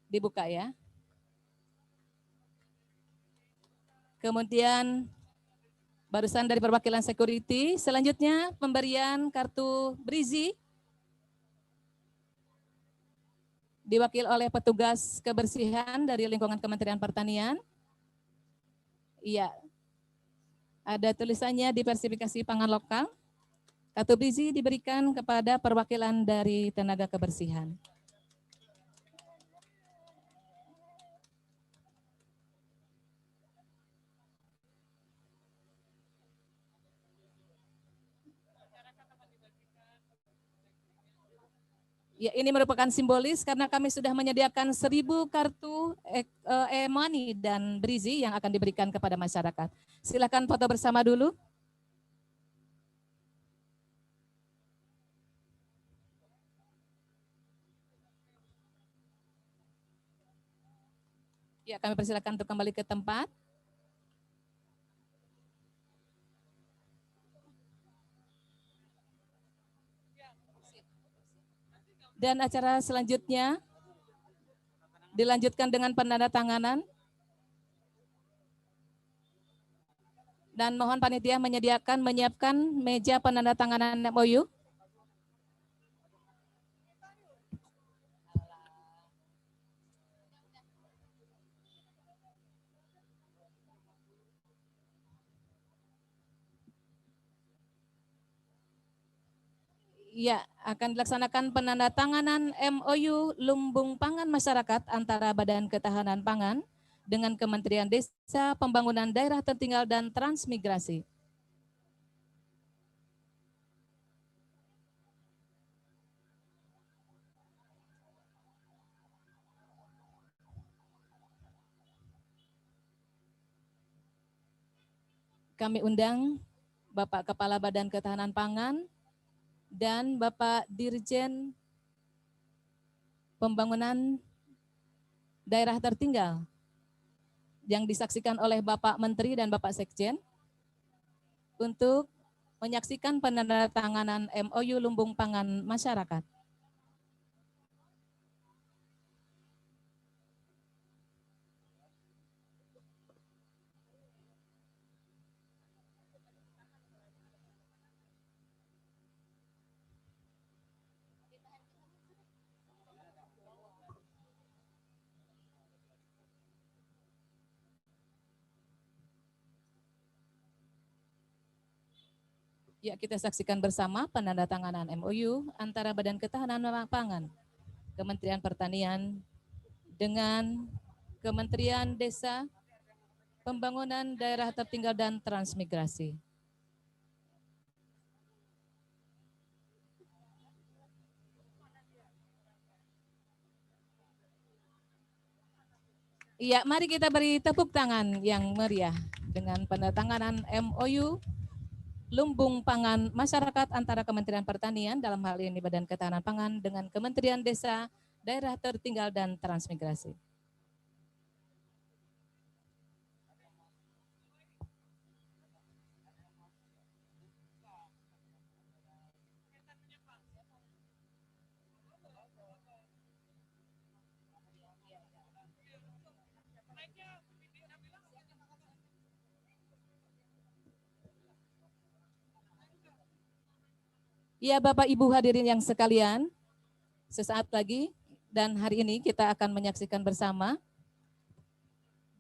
Dibuka ya. Kemudian barusan dari perwakilan security, selanjutnya pemberian kartu Brizi diwakil oleh petugas kebersihan dari lingkungan Kementerian Pertanian. Iya, ada tulisannya diversifikasi pangan lokal. Kartu Brizi diberikan kepada perwakilan dari tenaga kebersihan. Ya, ini merupakan simbolis karena kami sudah menyediakan 1.000 kartu e-money dan Brizi yang akan diberikan kepada masyarakat. Silakan foto bersama dulu. Ya, kami persilakan untuk kembali ke tempat. Dan acara selanjutnya dilanjutkan dengan penandatanganan. Dan mohon panitia menyiapkan meja penandatanganan MOU. Ya, akan dilaksanakan penandatanganan MOU Lumbung Pangan Masyarakat antara Badan Ketahanan Pangan dengan Kementerian Desa, Pembangunan Daerah Tertinggal dan Transmigrasi. Kami undang Bapak Kepala Badan Ketahanan Pangan dan Bapak Dirjen Pembangunan Daerah Tertinggal yang disaksikan oleh Bapak Menteri dan Bapak Sekjen untuk menyaksikan penandatanganan MOU Lumbung Pangan Masyarakat. Ya, kita saksikan bersama penandatanganan MOU antara Badan Ketahanan Pangan, Kementerian Pertanian dengan Kementerian Desa, Pembangunan Daerah Tertinggal dan Transmigrasi. Iya, mari kita beri tepuk tangan yang meriah dengan penandatanganan MOU Lumbung Pangan Masyarakat antara Kementerian Pertanian, dalam hal ini Badan Ketahanan Pangan, dengan Kementerian Desa, Daerah Tertinggal dan Transmigrasi. Ya, Bapak Ibu hadirin yang sekalian, sesaat lagi dan hari ini kita akan menyaksikan bersama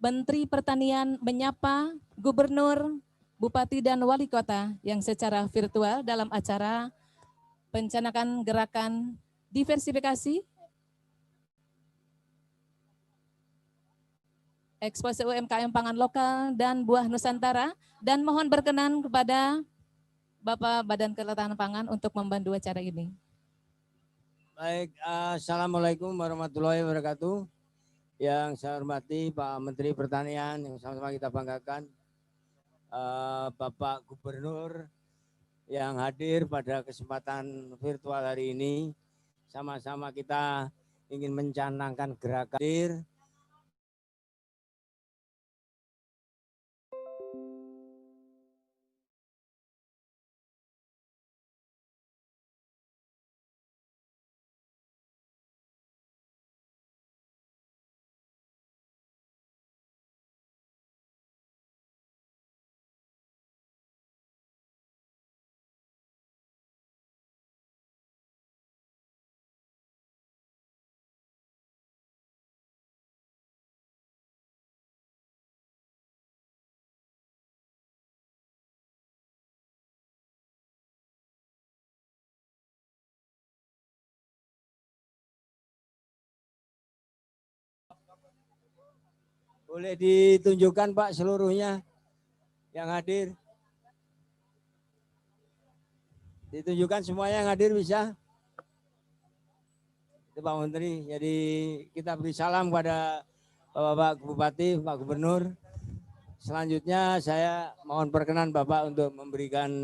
Menteri Pertanian menyapa Gubernur, Bupati dan Wali Kota yang secara virtual dalam acara pencanakan gerakan diversifikasi ekspos UMKM pangan lokal dan buah Nusantara, dan mohon berkenan kepada Bapak Badan Ketahanan Pangan untuk membantu acara ini. Baik, Assalamualaikum warahmatullahi wabarakatuh. Yang saya hormati Pak Menteri Pertanian yang sama-sama kita banggakan, Bapak Gubernur yang hadir pada kesempatan virtual hari ini, sama-sama kita ingin mencanangkan gerakan Boleh ditunjukkan Pak seluruhnya yang hadir. Ditunjukkan semuanya yang hadir bisa. Itu Pak Menteri. Jadi kita beri salam kepada Bapak Bupati, Pak Gubernur. Selanjutnya saya mohon perkenan Bapak untuk memberikan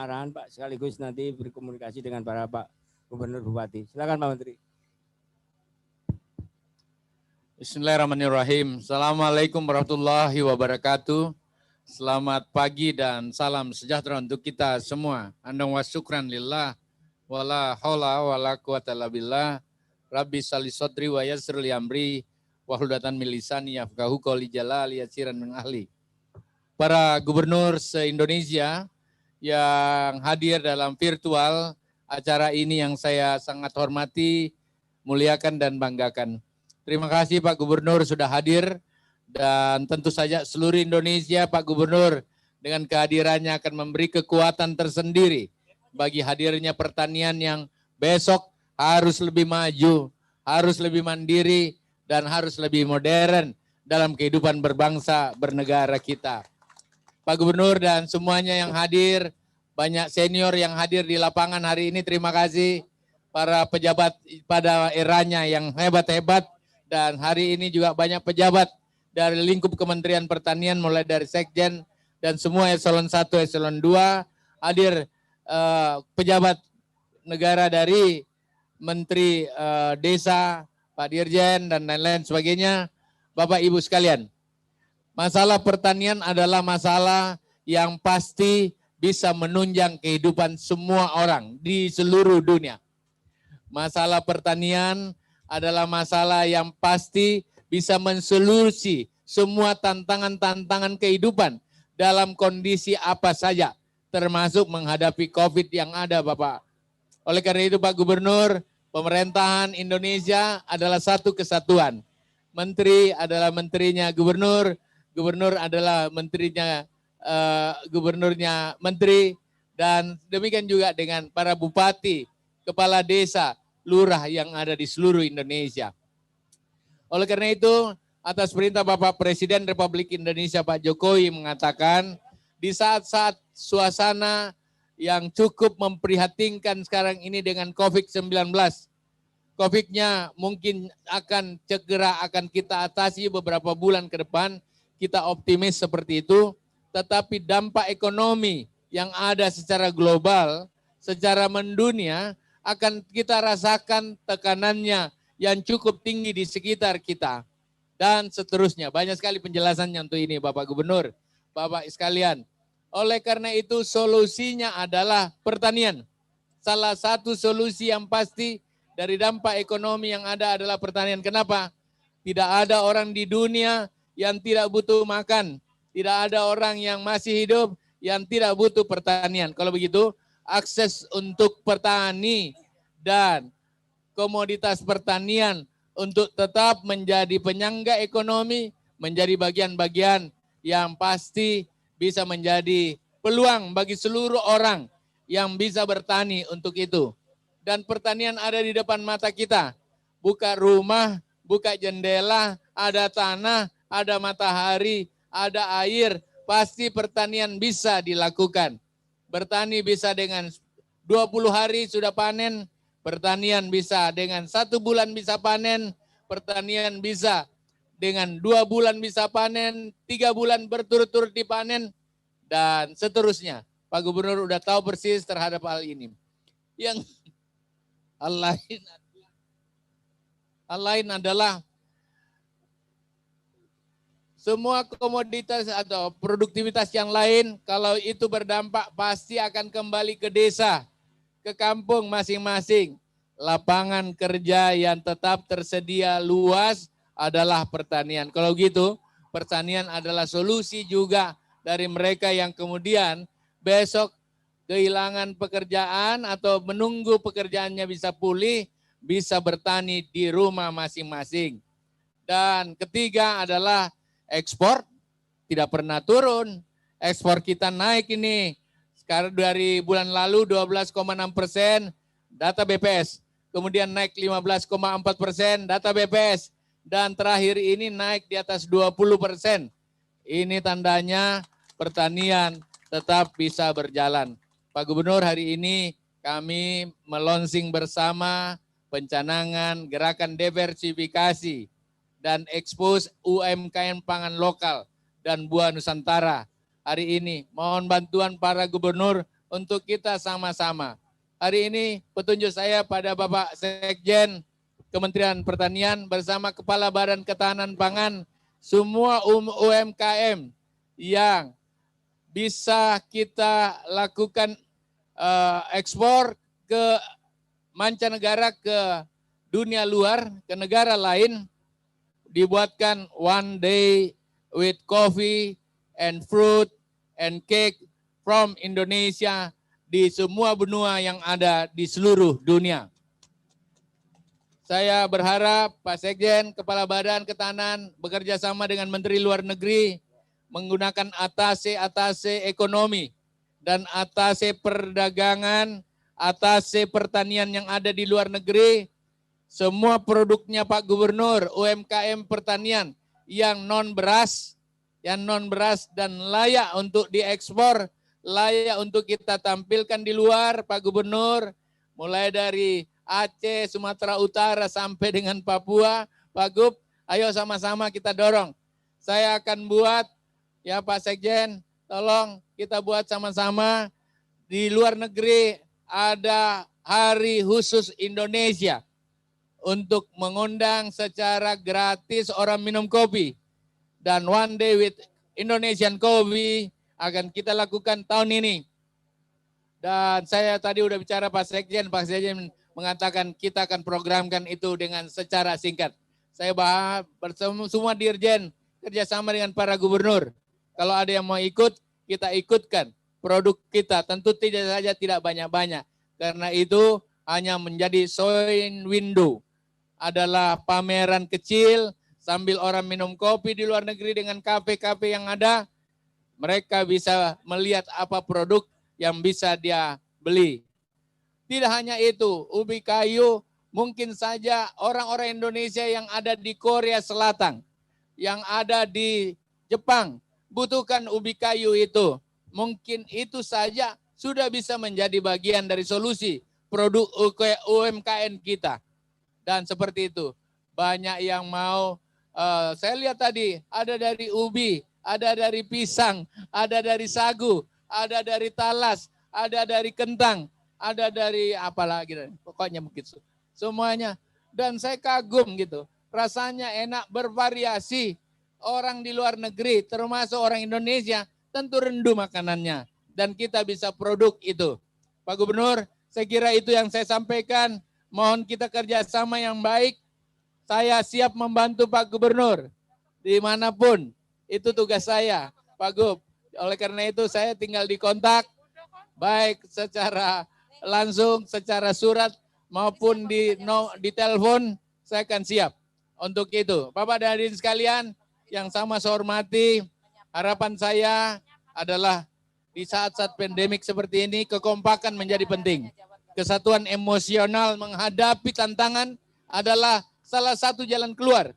arahan Pak, sekaligus nanti berkomunikasi dengan para Pak Gubernur Bupati. Silakan Pak Menteri. Bismillahirrahmanirrahim. Assalamualaikum warahmatullahi wabarakatuh. Selamat pagi dan salam sejahtera untuk kita semua. Andong wa syukran lillah, wala haula wala quwata illa billah. Rabbi shalli sodri wa yassir li amri, wahludatan min lisani yafqahu qouli jalali yatsiran min ahli. Para gubernur se-Indonesia yang hadir dalam virtual acara ini yang saya sangat hormati, muliakan dan banggakan. Terima kasih Pak Gubernur sudah hadir. Dan tentu saja seluruh Indonesia Pak Gubernur dengan kehadirannya akan memberi kekuatan tersendiri bagi hadirnya pertanian yang besok harus lebih maju, harus lebih mandiri, dan harus lebih modern dalam kehidupan berbangsa, bernegara kita. Pak Gubernur dan semuanya yang hadir, banyak senior yang hadir di lapangan hari ini, terima kasih. Para pejabat pada eranya yang hebat-hebat, dan hari ini juga banyak pejabat dari lingkup Kementerian Pertanian mulai dari Sekjen dan semua eselon 1, eselon 2, hadir pejabat negara dari Menteri Desa, Pak Dirjen dan lain-lain sebagainya. Bapak Ibu sekalian, masalah pertanian adalah masalah yang pasti bisa menunjang kehidupan semua orang di seluruh dunia. Masalah pertanian adalah masalah yang pasti bisa mensolusi semua tantangan-tantangan kehidupan dalam kondisi apa saja, termasuk menghadapi COVID yang ada, Bapak. Oleh karena itu, Pak Gubernur, pemerintahan Indonesia adalah satu kesatuan. Menteri adalah menterinya gubernur, gubernur adalah menterinya gubernurnya menteri, dan demikian juga dengan para bupati, kepala desa, lurah yang ada di seluruh Indonesia. Oleh karena itu, atas perintah Bapak Presiden Republik Indonesia Pak Jokowi mengatakan, di saat-saat suasana yang cukup memprihatinkan sekarang ini dengan COVID-19, COVID-nya mungkin akan segera akan kita atasi beberapa bulan ke depan, kita optimis seperti itu, tetapi dampak ekonomi yang ada secara global, secara mendunia, akan kita rasakan tekanannya yang cukup tinggi di sekitar kita, dan seterusnya. Banyak sekali penjelasannya untuk ini Bapak Gubernur, Bapak sekalian. Oleh karena itu solusinya adalah pertanian. Salah satu solusi yang pasti dari dampak ekonomi yang ada adalah pertanian. Kenapa? Tidak ada orang di dunia yang tidak butuh makan. Tidak ada orang yang masih hidup yang tidak butuh pertanian. Kalau begitu, akses untuk petani dan komoditas pertanian untuk tetap menjadi penyangga ekonomi, menjadi bagian-bagian yang pasti bisa menjadi peluang bagi seluruh orang yang bisa bertani untuk itu. Dan pertanian ada di depan mata kita. Buka rumah, buka jendela, ada tanah, ada matahari, ada air, pasti pertanian bisa dilakukan. Bertani bisa dengan 20 hari sudah panen, pertanian bisa dengan 1 bulan bisa panen, pertanian bisa dengan 2 bulan bisa panen, 3 bulan berturut-turut dipanen, dan seterusnya. Pak Gubernur udah tahu persis terhadap hal ini. Yang hal lain adalah semua komoditas atau produktivitas yang lain, kalau itu berdampak pasti akan kembali ke desa, ke kampung masing-masing. Lapangan kerja yang tetap tersedia luas adalah pertanian. Kalau gitu, pertanian adalah solusi juga dari mereka yang kemudian besok kehilangan pekerjaan atau menunggu pekerjaannya bisa pulih, bisa bertani di rumah masing-masing. Dan ketiga adalah ekspor, tidak pernah turun. Ekspor kita naik ini. Sekarang dari bulan lalu 12,6% data BPS. Kemudian naik 15,4% data BPS. dan terakhir ini naik di atas 20%. Ini tandanya pertanian tetap bisa berjalan. Pak Gubernur, hari ini kami melonsing bersama pencanangan gerakan diversifikasi dan ekspos UMKM pangan lokal dan buah Nusantara. Hari ini mohon bantuan para gubernur untuk kita sama-sama. Hari ini petunjuk saya pada Bapak Sekjen Kementerian Pertanian bersama Kepala Badan Ketahanan Pangan, semua UMKM yang bisa kita lakukan ekspor ke mancanegara, ke dunia luar, ke negara lain, dibuatkan one day with coffee and fruit and cake from Indonesia di semua benua yang ada di seluruh dunia. Saya berharap Pak Sekjen, Kepala Badan Ketahanan bekerja sama dengan Menteri Luar Negeri menggunakan atase ekonomi dan atase perdagangan, atase pertanian yang ada di luar negeri. Semua produknya Pak Gubernur, UMKM pertanian yang non beras dan layak untuk diekspor, layak untuk kita tampilkan di luar, Pak Gubernur, mulai dari Aceh, Sumatera Utara sampai dengan Papua. Pak Gub, ayo sama-sama kita dorong. Saya akan buat, ya Pak Sekjen, tolong kita buat sama-sama. Di luar negeri ada hari khusus Indonesia untuk mengundang secara gratis orang minum kopi. Dan one day with Indonesian Coffee akan kita lakukan tahun ini. Dan saya tadi udah bicara Pak Sekjen mengatakan kita akan programkan itu dengan secara singkat. Saya bahas bersama semua dirjen kerjasama dengan para gubernur. Kalau ada yang mau ikut, kita ikutkan produk kita. Tentu tidak banyak-banyak. Karena itu hanya menjadi showing window. Adalah pameran kecil sambil orang minum kopi di luar negeri dengan kafe-kafe yang ada. Mereka bisa melihat apa produk yang bisa dia beli. Tidak hanya itu, ubi kayu mungkin saja orang-orang Indonesia yang ada di Korea Selatan, yang ada di Jepang, butuhkan ubi kayu itu. Mungkin itu saja sudah bisa menjadi bagian dari solusi produk UMKM kita. Dan seperti itu, banyak yang mau, saya lihat tadi ada dari ubi, ada dari pisang, ada dari sagu, ada dari talas, ada dari kentang, ada dari apa lagi, pokoknya begitu semuanya. Dan saya kagum gitu, rasanya enak, bervariasi. Orang di luar negeri termasuk orang Indonesia tentu rendu makanannya dan kita bisa produk itu. Pak Gubernur, saya kira itu yang saya sampaikan. Mohon kita kerjasama yang baik. Saya siap membantu Pak Gubernur dimanapun, itu tugas saya Pak Gub. Oleh karena itu saya tinggal di kontak baik secara langsung, secara surat maupun di telepon, saya akan siap untuk itu. Bapak dan hadirin sekalian yang sama saya hormati, harapan saya adalah di saat-saat pandemik seperti ini, kekompakan menjadi penting. Kesatuan emosional menghadapi tantangan adalah salah satu jalan keluar.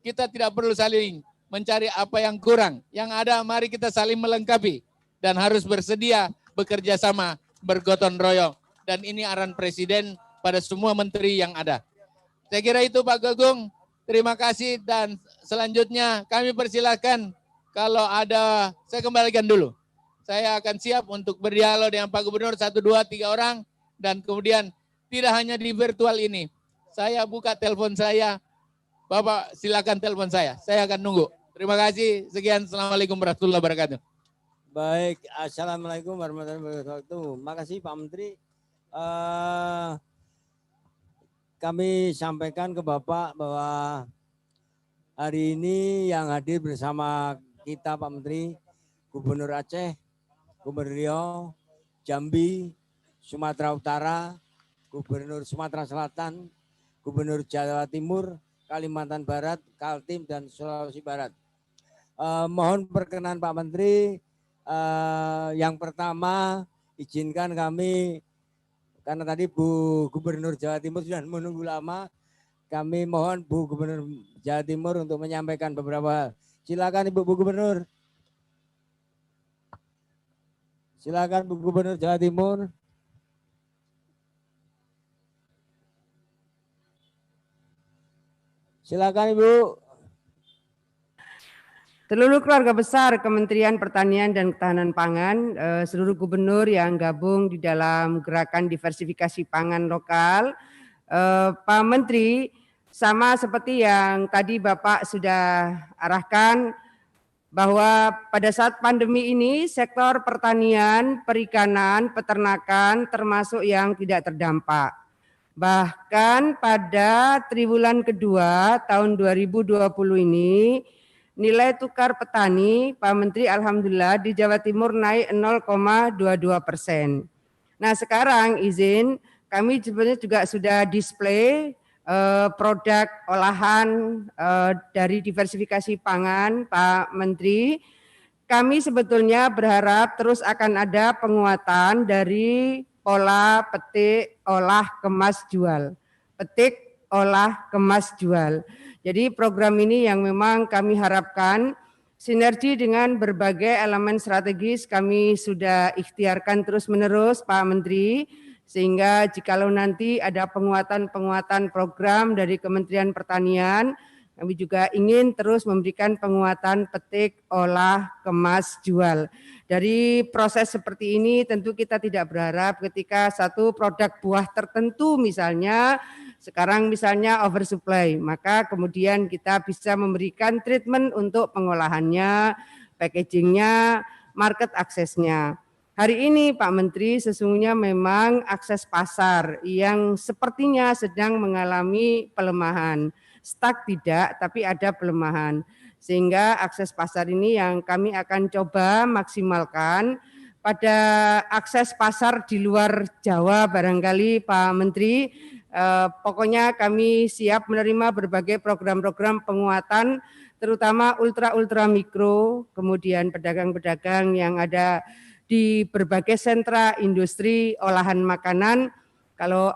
Kita tidak perlu saling mencari apa yang kurang. Yang ada mari kita saling melengkapi dan harus bersedia bekerja sama, bergotong royong. Dan ini arahan Presiden pada semua menteri yang ada. Saya kira itu Pak Gugum. Terima kasih dan selanjutnya kami persilahkan kalau ada, saya kembalikan dulu. Saya akan siap untuk berdialog dengan Pak Gubernur 1, 2, 3 orang dan kemudian tidak hanya di virtual ini. Saya buka telepon saya, Bapak silakan telepon saya akan nunggu. Terima kasih, sekian, Assalamualaikum warahmatullahi wabarakatuh. Baik, Assalamualaikum warahmatullahi wabarakatuh. Makasih Pak Menteri. Kami sampaikan ke Bapak bahwa hari ini yang hadir bersama kita Pak Menteri, Gubernur Aceh, Gubernur Riau, Jambi, Sumatera Utara, Gubernur Sumatera Selatan, Gubernur Jawa Timur, Kalimantan Barat, Kaltim, dan Sulawesi Barat. Mohon perkenan Pak Menteri, yang pertama izinkan kami, karena tadi Bu Gubernur Jawa Timur sudah menunggu lama, kami mohon Bu Gubernur Jawa Timur untuk menyampaikan beberapa hal. Silakan Ibu Bu Gubernur. Silakan Bu Gubernur Jawa Timur. Silakan Ibu. Seluruh keluarga besar Kementerian Pertanian dan Ketahanan Pangan, seluruh gubernur yang gabung di dalam gerakan diversifikasi pangan lokal, Pak Menteri, sama seperti yang tadi Bapak sudah arahkan, bahwa pada saat pandemi ini sektor pertanian, perikanan, peternakan termasuk yang tidak terdampak. Bahkan pada triwulan kedua tahun 2020 ini, nilai tukar petani, Pak Menteri, alhamdulillah di Jawa Timur naik 0,22%. Nah sekarang izin kami sebenarnya juga sudah display produk olahan dari diversifikasi pangan, Pak Menteri. Kami sebetulnya berharap terus akan ada penguatan dari pola petik, olah, kemas, jual. Petik, olah, kemas, jual. Jadi program ini yang memang kami harapkan sinergi dengan berbagai elemen strategis kami sudah ikhtiarkan terus-menerus Pak Menteri, sehingga jikalau nanti ada penguatan-penguatan program dari Kementerian Pertanian, kami juga ingin terus memberikan penguatan petik, olah, kemas, jual. Dari proses seperti ini tentu kita tidak berharap ketika satu produk buah tertentu misalnya, sekarang misalnya oversupply, maka kemudian kita bisa memberikan treatment untuk pengolahannya, packagingnya, market aksesnya. Hari ini Pak Menteri sesungguhnya memang akses pasar yang sepertinya sedang mengalami pelemahan. Stuck tidak, tapi ada pelemahan. Sehingga akses pasar ini yang kami akan coba maksimalkan. Pada akses pasar di luar Jawa barangkali Pak Menteri, pokoknya kami siap menerima berbagai program-program penguatan, terutama ultra mikro, kemudian pedagang-pedagang yang ada di berbagai sentra industri olahan makanan. Kalau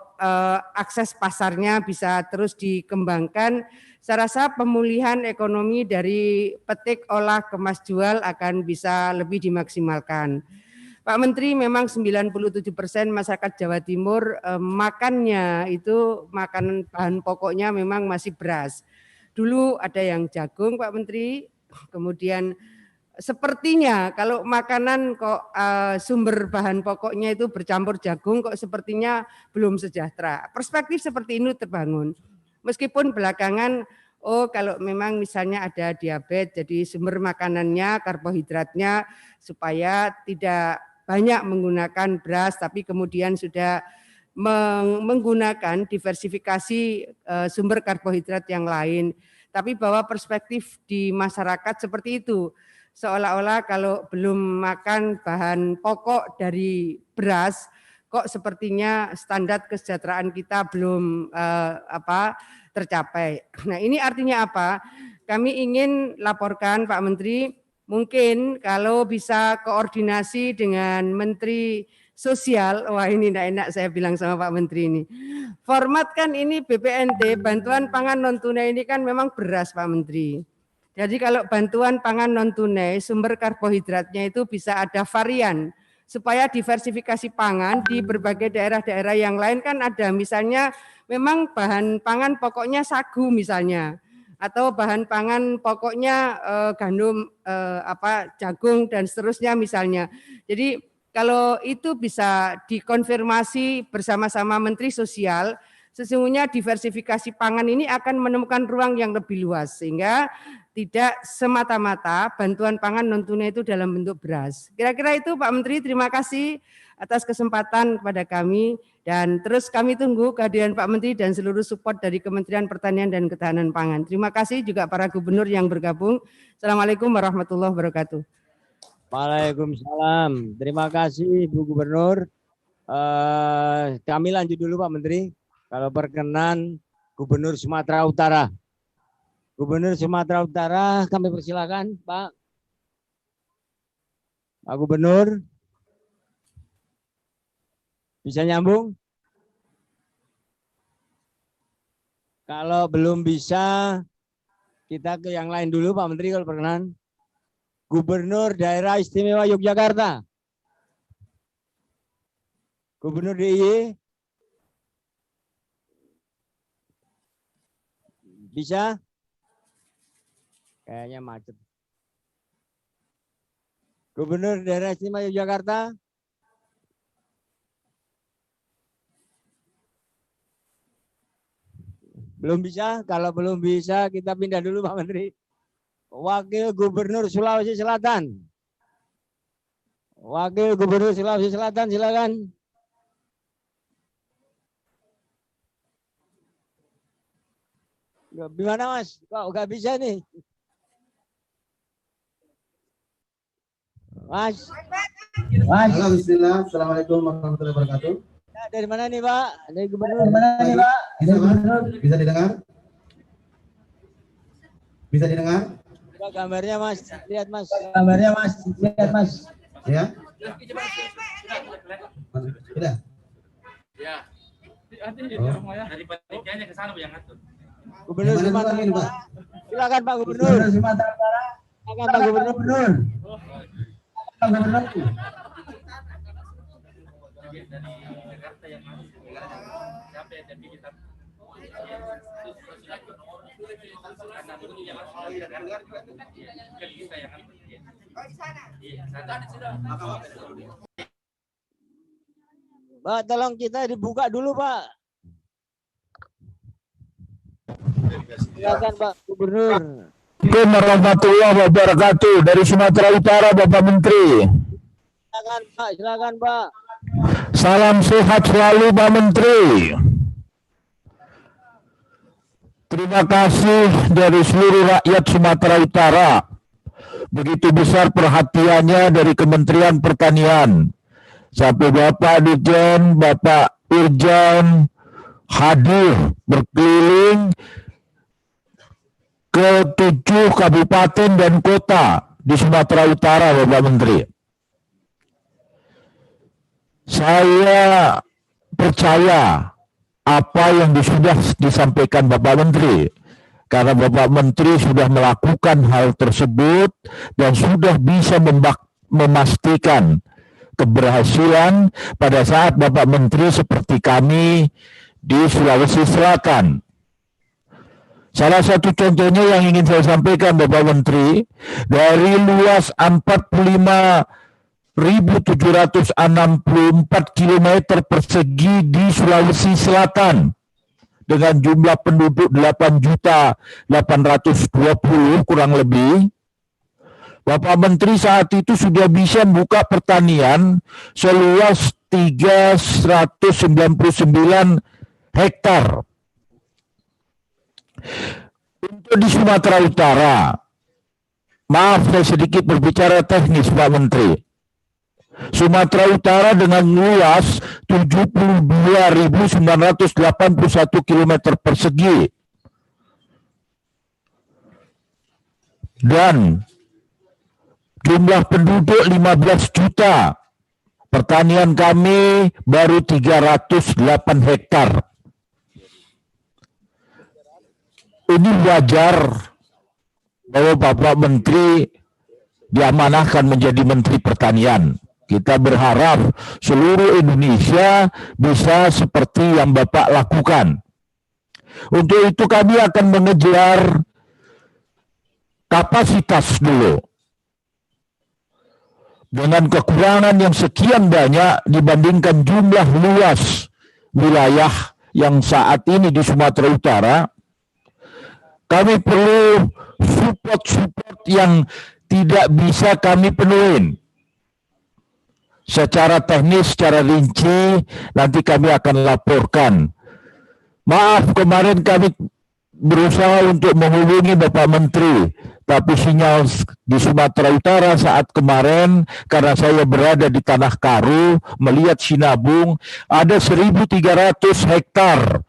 akses pasarnya bisa terus dikembangkan, saya rasa pemulihan ekonomi dari petik, olah, kemas, jual akan bisa lebih dimaksimalkan. Pak Menteri, memang 97% masyarakat Jawa Timur makannya itu makanan bahan pokoknya memang masih beras. Dulu ada yang jagung Pak Menteri, kemudian sepertinya kalau makanan kok sumber bahan pokoknya itu bercampur jagung kok sepertinya belum sejahtera. Perspektif seperti ini terbangun. Meskipun belakangan kalau memang misalnya ada diabetes jadi sumber makanannya karbohidratnya supaya tidak banyak menggunakan beras, tapi kemudian sudah menggunakan diversifikasi sumber karbohidrat yang lain. Tapi bahwa perspektif di masyarakat seperti itu, seolah-olah kalau belum makan bahan pokok dari beras, kok sepertinya standar kesejahteraan kita belum tercapai. Nah ini artinya apa? Kami ingin laporkan Pak Menteri, mungkin kalau bisa koordinasi dengan Menteri Sosial, wah ini tidak enak saya bilang sama Pak Menteri ini. Formatkan ini BPNT, bantuan pangan non tunai ini kan memang beras Pak Menteri. Jadi kalau bantuan pangan non tunai, sumber karbohidratnya itu bisa ada varian, supaya diversifikasi pangan di berbagai daerah-daerah yang lain kan ada. Misalnya memang bahan pangan pokoknya sagu misalnya, atau bahan pangan pokoknya gandum, jagung dan seterusnya misalnya. Jadi kalau itu bisa dikonfirmasi bersama-sama Menteri Sosial, sesungguhnya diversifikasi pangan ini akan menemukan ruang yang lebih luas sehingga tidak semata-mata bantuan pangan non tunai itu dalam bentuk beras. Kira-kira itu Pak Menteri, terima kasih atas kesempatan kepada kami. Dan terus kami tunggu kehadiran Pak Menteri dan seluruh support dari Kementerian Pertanian dan Ketahanan Pangan. Terima kasih juga para gubernur yang bergabung. Assalamualaikum warahmatullahi wabarakatuh. Waalaikumsalam. Terima kasih Bu Gubernur. Kami lanjut dulu Pak Menteri. Kalau perkenan Gubernur Sumatera Utara. Gubernur Sumatera Utara kami persilakan Pak. Pak Gubernur. Bisa nyambung? Kalau belum bisa, kita ke yang lain dulu, Pak Menteri, kalau berkenan. Gubernur Daerah Istimewa Yogyakarta. Gubernur DIY. Bisa? Kayaknya macet. Gubernur Daerah Istimewa Yogyakarta. Belum bisa? Kalau belum bisa, kita pindah dulu, Pak Menteri. Wakil Gubernur Sulawesi Selatan. Wakil Gubernur Sulawesi Selatan, silakan. Gimana, Mas? Kok nggak bisa nih? Mas. Halo, bismillah. Assalamualaikum warahmatullahi wabarakatuh. Dari mana nih, Pak? Dari Gubernur. Dari mana nih, Pak? Bisa, Pak? Bisa didengar? Bisa didengar? Coba gambarnya, Mas. Lihat, Mas. Gambarnya, Mas. Lihat, Mas. Ya? Sudah? Ya. Oh. Dari panitianya ke sana yang ngatur. Gubernur Yang mana Sumatera lagi, Pak? Utara. Silakan, Pak Gubernur. Gubernur Sumatera Utara. Silakan, Pak Gubernur. Gubernur. Pak Gubernur. Dari Jakarta yang masuk. Siapa yang jadi kita? Karena dulu yang harus dari Jakarta. Kan kita yang ngatur. Oh, di sana. Iya, sana. Pak, tolong kita dibuka dulu, Pak. Silakan, Pak Gubernur. Assalamualaikum warahmatullahi wabarakatuh. Dari Sumatera Utara, Bapak Menteri. Silakan, Pak. Silakan, Pak. Salam sehat selalu, Pak Menteri. Terima kasih dari seluruh rakyat Sumatera Utara. Begitu besar perhatiannya dari Kementerian Pertanian. Sampai Bapak Dirjen, Bapak Irjen hadir berkeliling ke 7 kabupaten dan kota di Sumatera Utara, Bapak Menteri. Saya percaya apa yang sudah disampaikan Bapak Menteri, karena Bapak Menteri sudah melakukan hal tersebut dan sudah bisa memastikan keberhasilan pada saat Bapak Menteri seperti kami di Sulawesi Selatan. Salah satu contohnya yang ingin saya sampaikan, Bapak Menteri, dari luas 45.764 km persegi di Sulawesi Selatan dengan jumlah penduduk 8.820 kurang lebih, Bapak Menteri saat itu sudah bisa membuka pertanian seluas 399 hektar. Untuk di Sumatera Utara, maaf saya sedikit berbicara teknis, Pak Menteri. Sumatera Utara dengan luas 72.981 km persegi dan jumlah penduduk 15 juta. Pertanian kami baru 308 hektar. Ini wajar bahwa Bapak Menteri diamanahkan menjadi Menteri Pertanian. Kita berharap seluruh Indonesia bisa seperti yang Bapak lakukan. Untuk itu kami akan mengejar kapasitas dulu. Dengan kekurangan yang sekian banyak dibandingkan jumlah luas wilayah yang saat ini di Sumatera Utara, kami perlu support yang tidak bisa kami penuhin. Secara teknis, secara rinci, nanti kami akan laporkan. Maaf, kemarin kami berusaha untuk menghubungi Bapak Menteri, tapi sinyal di Sumatera Utara saat kemarin, karena saya berada di Tanah Karu, melihat Sinabung, ada 1.300 hektar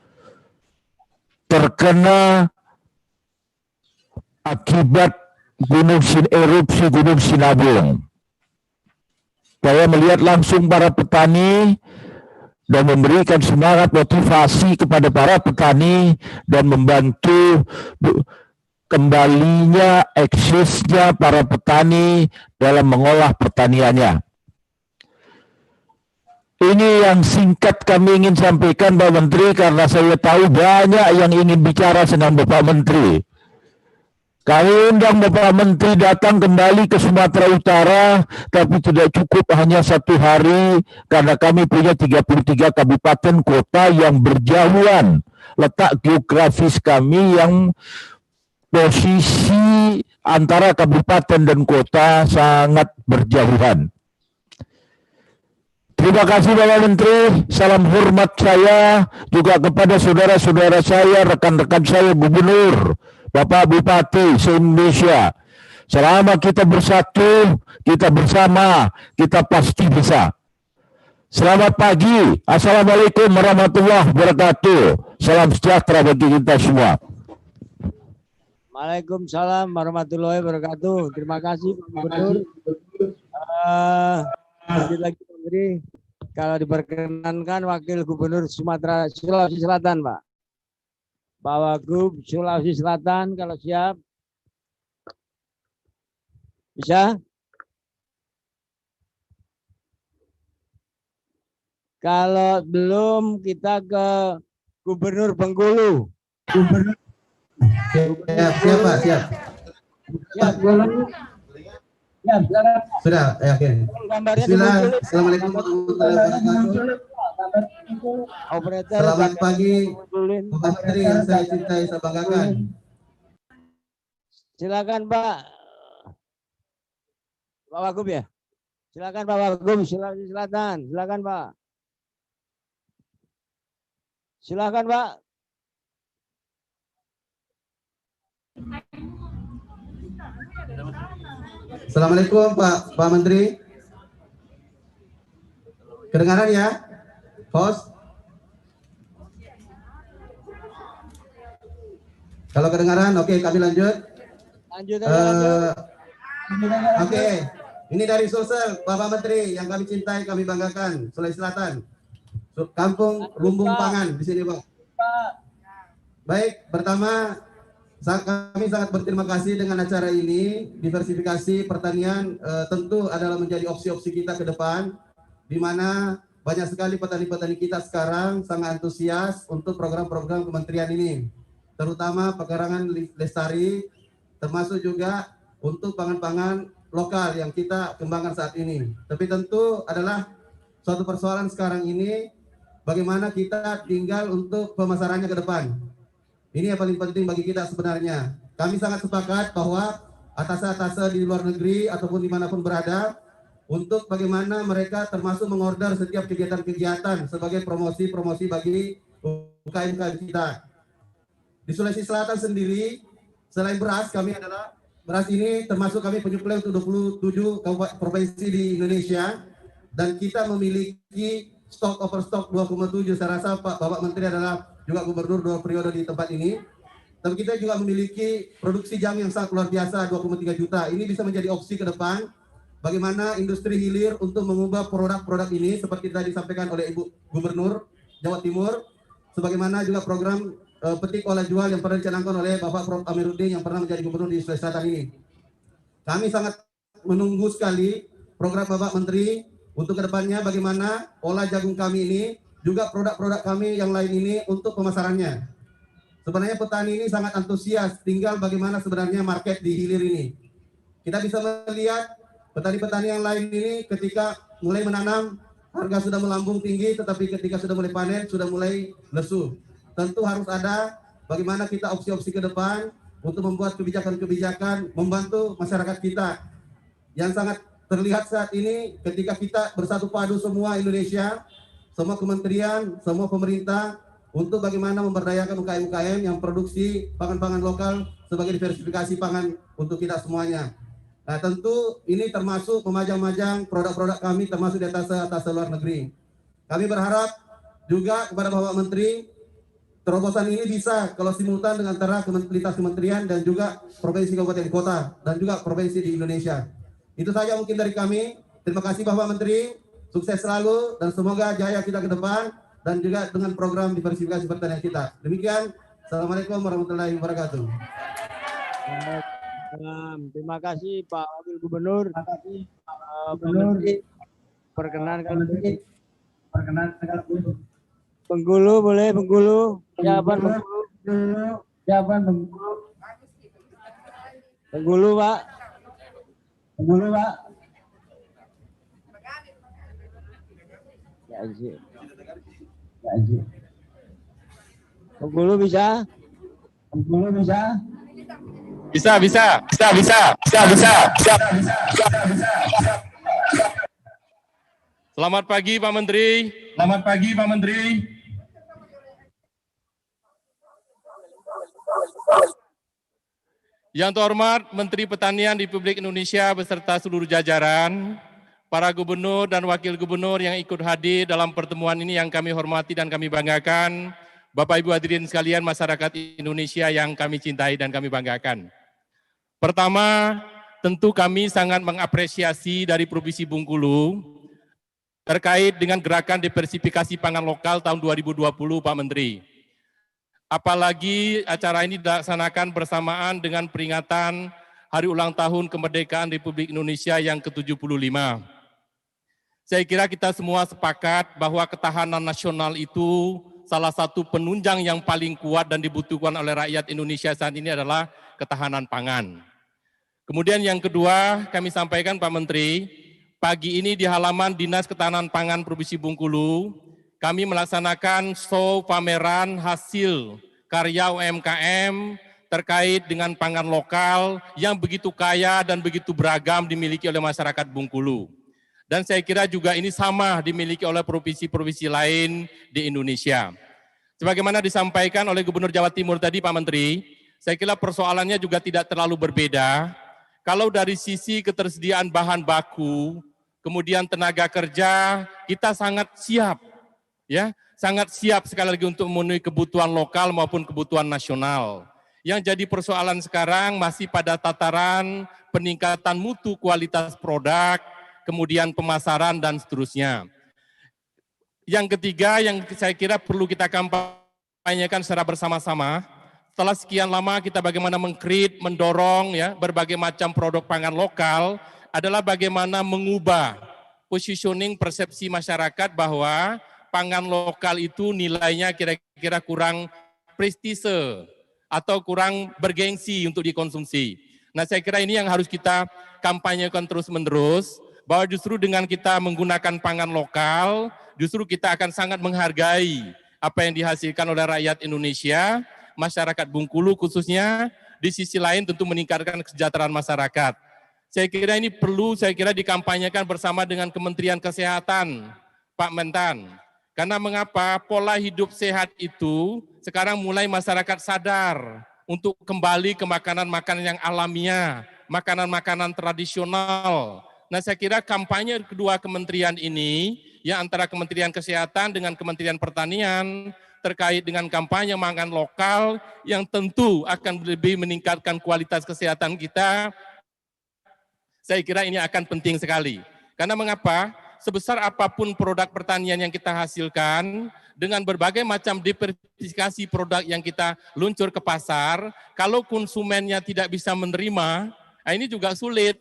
terkena akibat erupsi Gunung Sinabung. Saya melihat langsung para petani dan memberikan semangat motivasi kepada para petani dan membantu kembalinya eksisnya para petani dalam mengolah pertaniannya. Ini yang singkat kami ingin sampaikan Pak Menteri, karena saya tahu banyak yang ingin bicara dengan Bapak Menteri. Kami undang Bapak Menteri datang kembali ke Sumatera Utara, tapi tidak cukup hanya 1 hari, karena kami punya 33 kabupaten kota yang berjauhan. Letak geografis kami yang posisi antara kabupaten dan kota sangat berjauhan. Terima kasih Bapak Menteri, salam hormat saya juga kepada saudara-saudara saya, rekan-rekan saya gubernur, Bapak Bupati se-Indonesia. Selama kita bersatu, kita bersama, kita pasti bisa. Selamat pagi, Assalamualaikum warahmatullahi wabarakatuh. Salam sejahtera bagi kita semua. Waalaikumsalam warahmatullahi wabarakatuh. Terima kasih Pak Gubernur. Lanjut lagi Pak Menteri, kalau diperkenankan Wakil Gubernur Sumatera Sulawesi Selatan, Pak. Pak Wagub Sulawesi Selatan, kalau siap. Bisa? Kalau belum, kita ke Gubernur Bengkulu. Siap, Pak, siap. Siap, siap, silakan. Sudah, yakin. Gambarnya di Bismillah. Bengkulu. Assalamualaikum warahmatullahi wabarakatuh. Operator, Selamat pagi, Bengkulin. Bapak Menteri yang saya cintai, saya banggakan. Silakan Pak. Pak Wagub ya. Silakan Pak Wagub Sulawesi Selatan. Silakan Pak. Silakan Pak. Assalamualaikum Pak Menteri. Kedengaran ya, host? Kalau kedengaran, oke, kami lanjut. Lanjut. Lanjut. Oke, ini dari Sulsel, Bapak Menteri yang kami cintai, kami banggakan, Sulawesi Selatan, Kampung Lumbung Pangan di sini, Pak. Baik, pertama kami sangat berterima kasih dengan acara ini. Diversifikasi pertanian tentu adalah menjadi opsi-opsi kita ke depan, di mana banyak sekali petani-petani kita sekarang sangat antusias untuk program-program kementerian ini, terutama pekarangan lestari, termasuk juga untuk pangan-pangan lokal yang kita kembangkan saat ini. Tapi tentu adalah suatu persoalan sekarang ini, bagaimana kita tinggal untuk pemasarannya ke depan. Ini yang paling penting bagi kita sebenarnya. Kami sangat sepakat bahwa atase-atase di luar negeri ataupun dimanapun berada, untuk bagaimana mereka termasuk mengorder setiap kegiatan-kegiatan sebagai promosi-promosi bagi UKM kita. Di Sulawesi Selatan sendiri, selain beras, kami adalah beras ini termasuk kami penyuplai untuk 27 provinsi di Indonesia, dan kita memiliki stok overstock 2,7. Saya rasa Bapak Menteri adalah juga gubernur 2 periode di tempat ini. Tapi kita juga memiliki produksi jamu yang sangat luar biasa, 2,3 juta. Ini bisa menjadi opsi ke depan, bagaimana industri hilir untuk mengubah produk-produk ini, seperti tadi disampaikan oleh Ibu Gubernur Jawa Timur, sebagaimana juga program petik olah jual yang pernah dicanangkan oleh Bapak Prof. Amiruddin yang pernah menjadi gubernur di Sulawesi Selatan ini. Kami sangat menunggu sekali program Bapak Menteri untuk kedepannya, bagaimana olah jagung kami ini, juga produk-produk kami yang lain ini untuk pemasarannya. Sebenarnya petani ini sangat antusias, tinggal bagaimana sebenarnya market di hilir ini. Kita bisa melihat petani-petani yang lain ini ketika mulai menanam, harga sudah melambung tinggi, tetapi ketika sudah mulai panen, sudah mulai lesu. Tentu harus ada bagaimana kita opsi-opsi ke depan untuk membuat kebijakan-kebijakan membantu masyarakat kita. Yang sangat terlihat saat ini ketika kita bersatu padu semua Indonesia, semua kementerian, semua pemerintah, untuk bagaimana memberdayakan UKM-UKM yang produksi pangan-pangan lokal sebagai diversifikasi pangan untuk kita semuanya. Nah, tentu ini termasuk memajang-majang produk-produk kami termasuk di atas luar negeri. Kami berharap juga kepada Bapak Menteri, terobosan ini bisa kalau simultan dengan antara lintas kementerian dan juga provinsi kabupaten kota dan juga provinsi di Indonesia. Itu saja mungkin dari kami. Terima kasih Bapak Menteri. Sukses selalu dan semoga jaya kita ke depan dan juga dengan program diversifikasi pertanian kita. Demikian, Assalamualaikum warahmatullahi wabarakatuh. Terima kasih Pak Wakil Gubernur. Terima kasih Pak Menteri. Perkenankan Bengkulu boleh, Bengkulu. Jawaban Bengkulu. Jawaban Bengkulu. Bengkulu Pak. Bengkulu Pak. Ya sih. Ya sih. Bengkulu bisa? Bengkulu bisa? Bisa. Selamat pagi Pak Menteri. Selamat pagi Pak Menteri. Yang terhormat Menteri Pertanian Republik Indonesia beserta seluruh jajaran, para gubernur dan wakil gubernur yang ikut hadir dalam pertemuan ini yang kami hormati dan kami banggakan, Bapak Ibu hadirin sekalian masyarakat Indonesia yang kami cintai dan kami banggakan. Pertama, tentu kami sangat mengapresiasi dari Provinsi Bengkulu terkait dengan gerakan diversifikasi pangan lokal tahun 2020 Pak Menteri. Apalagi acara ini dilaksanakan bersamaan dengan peringatan Hari Ulang Tahun Kemerdekaan Republik Indonesia yang ke-75. Saya kira kita semua sepakat bahwa ketahanan nasional itu salah satu penunjang yang paling kuat dan dibutuhkan oleh rakyat Indonesia saat ini adalah ketahanan pangan. Kemudian yang kedua kami sampaikan Pak Menteri, pagi ini di halaman Dinas Ketahanan Pangan Provinsi Bengkulu, kami melaksanakan show pameran hasil karya UMKM terkait dengan pangan lokal yang begitu kaya dan begitu beragam dimiliki oleh masyarakat Bengkulu. Dan saya kira juga ini sama dimiliki oleh provinsi-provinsi lain di Indonesia. Sebagaimana disampaikan oleh Gubernur Jawa Timur tadi Pak Menteri, saya kira persoalannya juga tidak terlalu berbeda. Kalau dari sisi ketersediaan bahan baku, kemudian tenaga kerja, kita sangat siap, ya, sangat siap sekali lagi untuk memenuhi kebutuhan lokal maupun kebutuhan nasional. Yang jadi persoalan sekarang masih pada tataran peningkatan mutu kualitas produk, kemudian pemasaran dan seterusnya. Yang ketiga yang saya kira perlu kita kampanyekan secara bersama-sama, setelah sekian lama kita bagaimana meng-create, mendorong ya berbagai macam produk pangan lokal, adalah bagaimana mengubah positioning persepsi masyarakat bahwa pangan lokal itu nilainya kira-kira kurang prestise atau kurang bergengsi untuk dikonsumsi. Nah saya kira ini yang harus kita kampanyekan terus-menerus, bahwa justru dengan kita menggunakan pangan lokal, justru kita akan sangat menghargai apa yang dihasilkan oleh rakyat Indonesia, masyarakat Bengkulu khususnya, di sisi lain tentu meningkatkan kesejahteraan masyarakat. Saya kira ini perlu dikampanyekan bersama dengan Kementerian Kesehatan, Pak Mentan. Karena mengapa pola hidup sehat itu sekarang mulai masyarakat sadar untuk kembali ke makanan-makanan yang alamiah, makanan-makanan tradisional. Nah saya kira kampanye kedua kementerian ini, ya antara Kementerian Kesehatan dengan Kementerian Pertanian, terkait dengan kampanye pangan lokal yang tentu akan lebih meningkatkan kualitas kesehatan kita, saya kira ini akan penting sekali. Karena mengapa? Sebesar apapun produk pertanian yang kita hasilkan, dengan berbagai macam diversifikasi produk yang kita luncur ke pasar, kalau konsumennya tidak bisa menerima, ini juga sulit,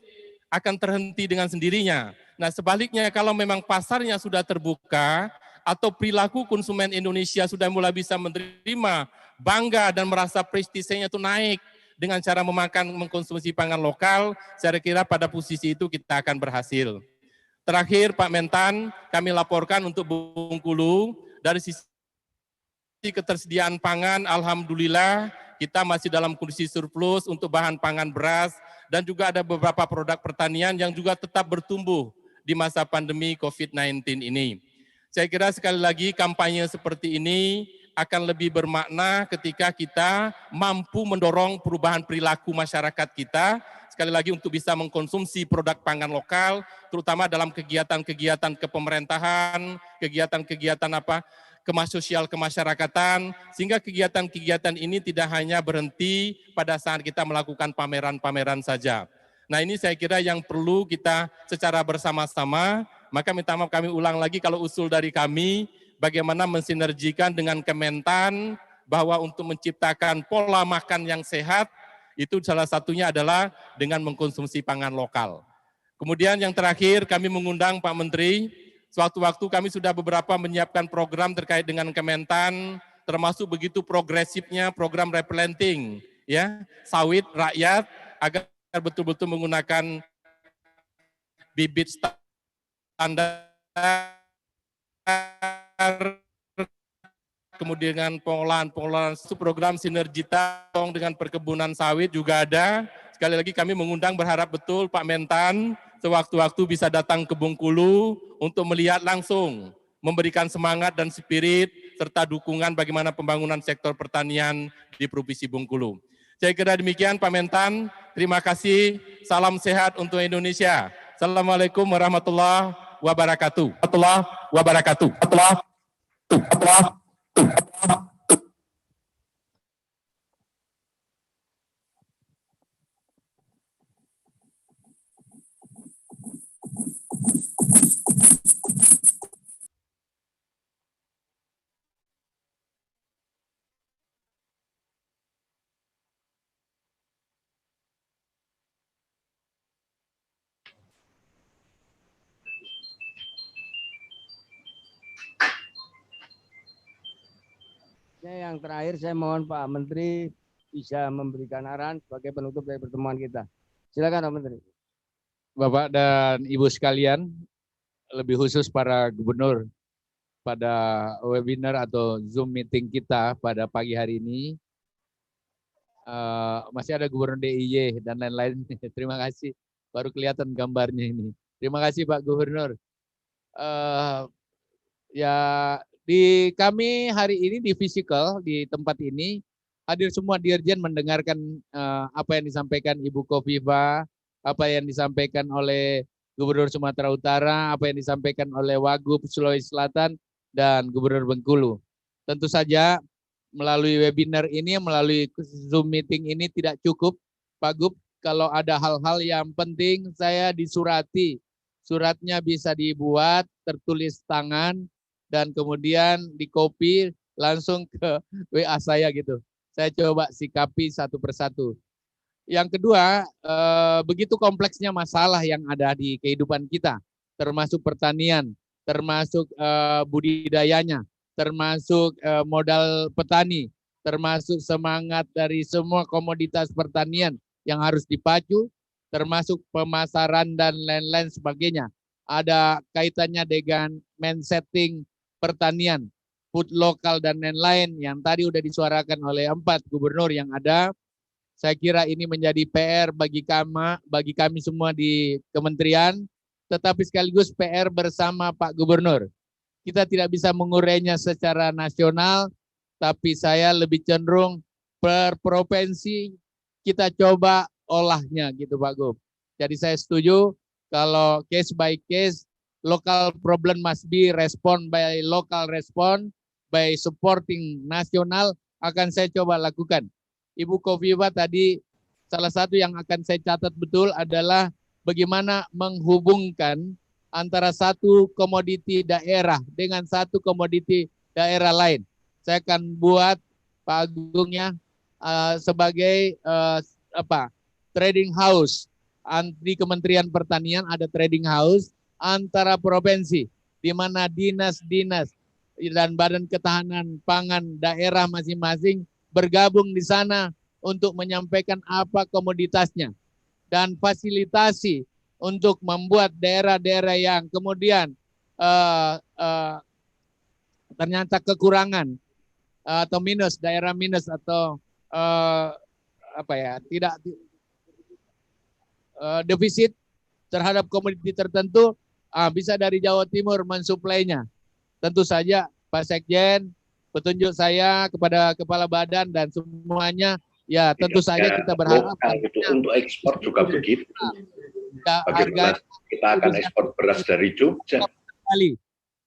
akan terhenti dengan sendirinya. Nah sebaliknya kalau memang pasarnya sudah terbuka, atau perilaku konsumen Indonesia sudah mulai bisa menerima, bangga dan merasa prestisenya itu naik dengan cara mengkonsumsi pangan lokal, saya kira pada posisi itu kita akan berhasil. Terakhir Pak Mentan, kami laporkan untuk Bengkulu, dari sisi ketersediaan pangan, alhamdulillah kita masih dalam kondisi surplus untuk bahan pangan beras, dan juga ada beberapa produk pertanian yang juga tetap bertumbuh di masa pandemi COVID-19 ini. Saya kira sekali lagi kampanye seperti ini akan lebih bermakna ketika kita mampu mendorong perubahan perilaku masyarakat kita, sekali lagi untuk bisa mengkonsumsi produk pangan lokal, terutama dalam kegiatan-kegiatan kepemerintahan, kegiatan-kegiatan sosial kemasyarakatan, sehingga kegiatan-kegiatan ini tidak hanya berhenti pada saat kita melakukan pameran-pameran saja. Nah ini saya kira yang perlu kita secara bersama-sama Maka minta maaf kami ulang lagi kalau usul dari kami, bagaimana mensinergikan dengan Kementan, bahwa untuk menciptakan pola makan yang sehat, itu salah satunya adalah dengan mengkonsumsi pangan lokal. Kemudian yang terakhir kami mengundang Pak Menteri, sewaktu-waktu kami sudah beberapa menyiapkan program terkait dengan Kementan, termasuk begitu progresifnya program replanting, ya, sawit rakyat, agar betul-betul menggunakan bibit standar, kemudian dengan pengolahan itu program sinergitas dengan perkebunan sawit juga ada. Sekali lagi kami mengundang, berharap betul Pak Mentan sewaktu-waktu bisa datang ke Bengkulu untuk melihat langsung, memberikan semangat dan spirit serta dukungan bagaimana pembangunan sektor pertanian di Provinsi Bengkulu. Saya kira demikian Pak Mentan, terima kasih, salam sehat untuk Indonesia. Assalamualaikum warahmatullahi wabarakatuh. Yang terakhir saya mohon Pak Menteri bisa memberikan arahan sebagai penutup dari pertemuan kita. Silakan Pak Menteri. Bapak dan Ibu sekalian, lebih khusus para gubernur, pada webinar atau Zoom meeting kita pada pagi hari ini, masih ada Gubernur DIY dan lain-lain. Terima kasih, baru kelihatan gambarnya ini. Terima kasih Pak Gubernur. Ya, di kami hari ini di physical di tempat ini hadir semua dirjen mendengarkan apa yang disampaikan Ibu Kofifa, apa yang disampaikan oleh Gubernur Sumatera Utara, apa yang disampaikan oleh Wagub Sulawesi Selatan dan Gubernur Bengkulu. Tentu saja melalui webinar ini, melalui Zoom meeting ini tidak cukup, Pak Gub. Kalau ada hal-hal yang penting saya disurati, suratnya bisa dibuat, tertulis tangan, dan kemudian di copy langsung ke WA saya gitu. Saya coba sikapi satu persatu. Yang kedua, begitu kompleksnya masalah yang ada di kehidupan kita, termasuk pertanian, termasuk budidayanya, termasuk modal petani, termasuk semangat dari semua komoditas pertanian yang harus dipacu, termasuk pemasaran dan lain-lain sebagainya. Ada kaitannya dengan mindsetting pertanian, food lokal dan lain-lain yang tadi sudah disuarakan oleh 4 gubernur yang ada. Saya kira ini menjadi PR bagi kami semua di kementerian, tetapi sekaligus PR bersama Pak Gubernur. Kita tidak bisa mengurainya secara nasional, tapi saya lebih cenderung per provinsi kita coba olahnya gitu Pak Gub. Jadi saya setuju kalau case by case, local problem must be respond by local respond, by supporting nasional, akan saya coba lakukan. Ibu Kofifa tadi salah satu yang akan saya catat betul adalah bagaimana menghubungkan antara satu komoditi daerah dengan satu komoditi daerah lain. Saya akan buat Pak Agungnya sebagai trading house. Di Kementerian Pertanian ada trading house antara provinsi, di mana dinas-dinas dan badan ketahanan pangan daerah masing-masing bergabung di sana untuk menyampaikan apa komoditasnya dan fasilitasi untuk membuat daerah-daerah yang kemudian ternyata kekurangan atau minus, daerah minus atau tidak defisit terhadap komoditi tertentu, bisa dari Jawa Timur mensuplainya. Tentu saja Pak Sekjen, petunjuk saya kepada Kepala Badan dan semuanya, ya tentu saja kita berharap itu untuk ekspor juga begitu. Bagaimana kita akan ekspor beras dari Jogja.